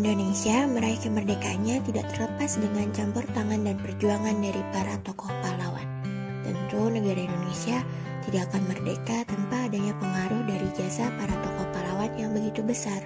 Indonesia meraih kemerdekaannya tidak terlepas dengan campur tangan dan perjuangan dari para tokoh pahlawan. Tentu negara Indonesia tidak akan merdeka tanpa adanya pengaruh dari jasa para tokoh pahlawan yang begitu besar.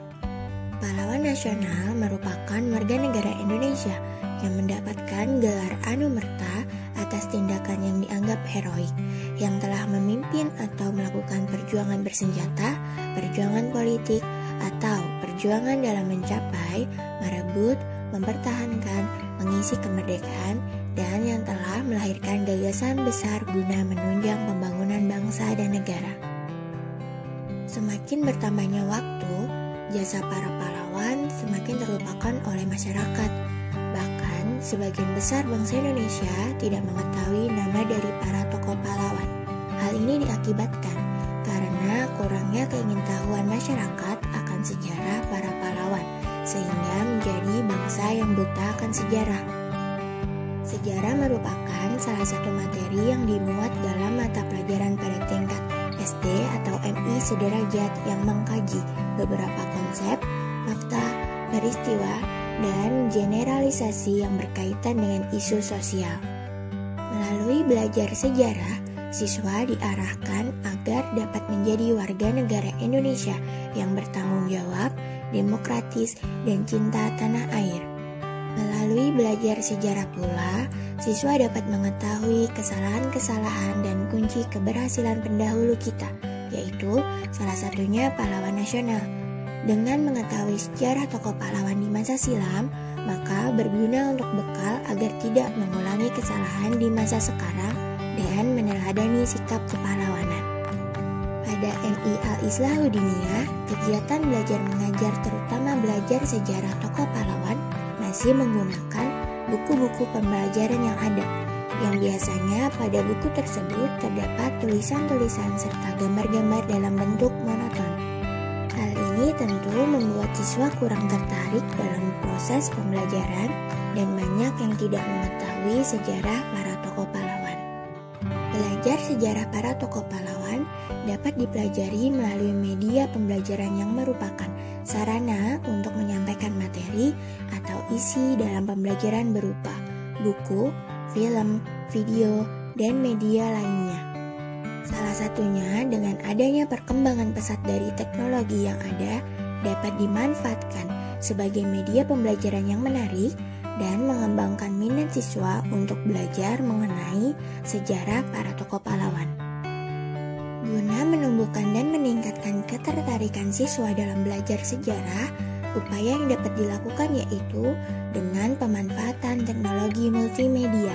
Pahlawan nasional merupakan warga negara Indonesia yang mendapatkan gelar Anumerta atas tindakan yang dianggap heroik, yang telah memimpin atau melakukan perjuangan bersenjata, perjuangan politik, atau perjuangan dalam mencapai, merebut, mempertahankan, mengisi kemerdekaan, dan yang telah melahirkan gagasan besar guna menunjang pembangunan bangsa dan negara. Semakin bertambahnya waktu, jasa para pahlawan semakin terlupakan oleh masyarakat. Bahkan, sebagian besar bangsa Indonesia tidak mengetahui nama dari para tokoh pahlawan. Hal ini diakibatkan karena kurangnya keingintahuan masyarakat akan sejarah para pahlawan, sehingga menjadi bangsa yang buta akan sejarah. Sejarah merupakan salah satu materi yang dimuat dalam mata pelajaran pada tingkat SD atau MI sederajat yang mengkaji beberapa konsep, fakta, peristiwa, dan generalisasi yang berkaitan dengan isu sosial. Melalui belajar sejarah, siswa diarahkan agar dapat menjadi warga negara Indonesia yang bertanggung jawab, demokratis, dan cinta tanah air. Melalui belajar sejarah pula, siswa dapat mengetahui kesalahan-kesalahan dan kunci keberhasilan pendahulu kita, yaitu salah satunya pahlawan nasional. Dengan mengetahui sejarah tokoh pahlawan di masa silam, maka berguna untuk bekal agar tidak mengulangi kesalahan di masa sekarang dan meneladani sikap kepahlawanan. Pada MI Al-Islahudiniyah, kegiatan belajar mengajar terutama belajar sejarah tokoh pahlawan masih menggunakan buku-buku pembelajaran yang ada, yang biasanya pada buku tersebut terdapat tulisan-tulisan serta gambar-gambar dalam bentuk monoton. Hal ini tentu membuat siswa kurang tertarik dalam proses pembelajaran dan banyak yang tidak mengetahui sejarah para tokoh pahlawan. Belajar sejarah para tokoh pahlawan dapat dipelajari melalui media pembelajaran yang merupakan sarana untuk menyampaikan materi atau isi dalam pembelajaran berupa buku, film, video, dan media lainnya. Salah satunya dengan adanya perkembangan pesat dari teknologi yang ada dapat dimanfaatkan sebagai media pembelajaran yang menarik dan mengembangkan minat siswa untuk belajar mengenai sejarah para tokoh pahlawan. Guna menumbuhkan dan meningkatkan ketertarikan siswa dalam belajar sejarah, upaya yang dapat dilakukan yaitu dengan pemanfaatan teknologi multimedia.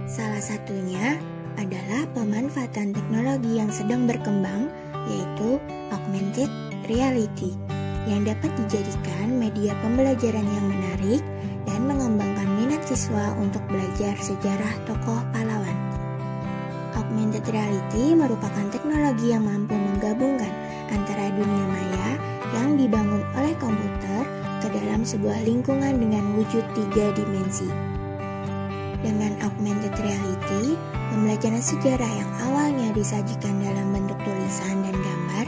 Salah satunya adalah pemanfaatan teknologi yang sedang berkembang, yaitu augmented reality, yang dapat dijadikan media pembelajaran yang menarik dan mengembangkan minat siswa untuk belajar sejarah tokoh pahlawan. Augmented reality merupakan teknologi yang mampu menggabungkan antara dunia maya yang dibangun oleh komputer ke dalam sebuah lingkungan dengan wujud 3 dimensi. Dengan augmented reality, pembelajaran sejarah yang awalnya disajikan dalam bentuk tulisan dan gambar,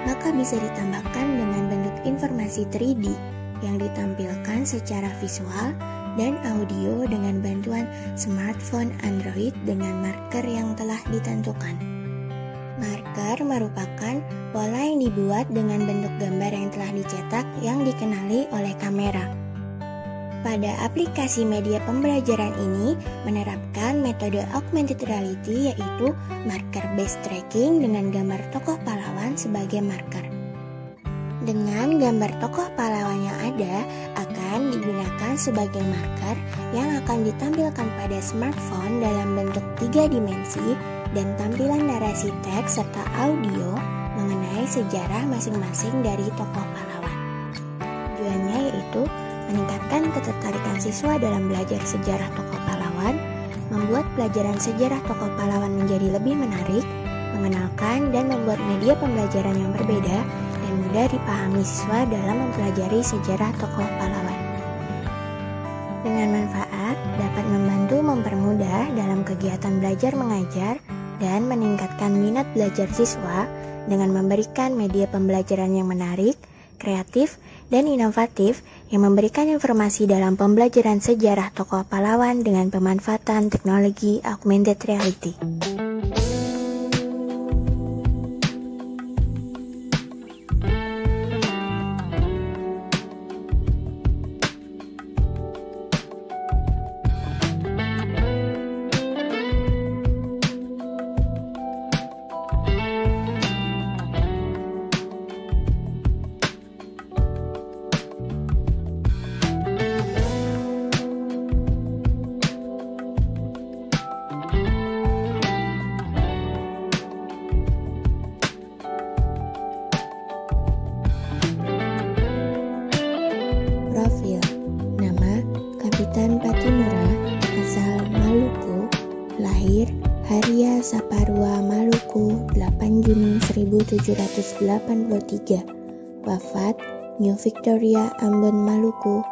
maka bisa ditambahkan dengan bentuk informasi 3D yang ditampilkan secara visual dan audio dengan bantuan smartphone Android dengan marker yang telah ditentukan. Marker merupakan pola yang dibuat dengan bentuk gambar yang telah dicetak yang dikenali oleh kamera. Pada aplikasi media pembelajaran ini menerapkan metode augmented reality, yaitu marker based tracking dengan gambar tokoh pahlawan sebagai marker. Dengan gambar tokoh pahlawan yang ada akan digunakan sebagai marker yang akan ditampilkan pada smartphone dalam bentuk 3 dimensi dan tampilan narasi teks serta audio mengenai sejarah masing-masing dari tokoh pahlawan. Tujuannya yaitu meningkatkan ketertarikan siswa dalam belajar sejarah tokoh pahlawan, membuat pelajaran sejarah tokoh pahlawan menjadi lebih menarik, mengenalkan dan membuat media pembelajaran yang berbeda dan mudah dipahami siswa dalam mempelajari sejarah tokoh pahlawan. Dengan manfaat, dapat membantu mempermudah dalam kegiatan belajar mengajar dan meningkatkan minat belajar siswa dengan memberikan media pembelajaran yang menarik, kreatif, dan inovatif yang memberikan informasi dalam pembelajaran sejarah tokoh pahlawan dengan pemanfaatan teknologi augmented reality. Profil. Nama Kapitan Patimura, asal Maluku, lahir Haria Saparua Maluku 8 Juni 1783, wafat New Victoria, Ambon, Maluku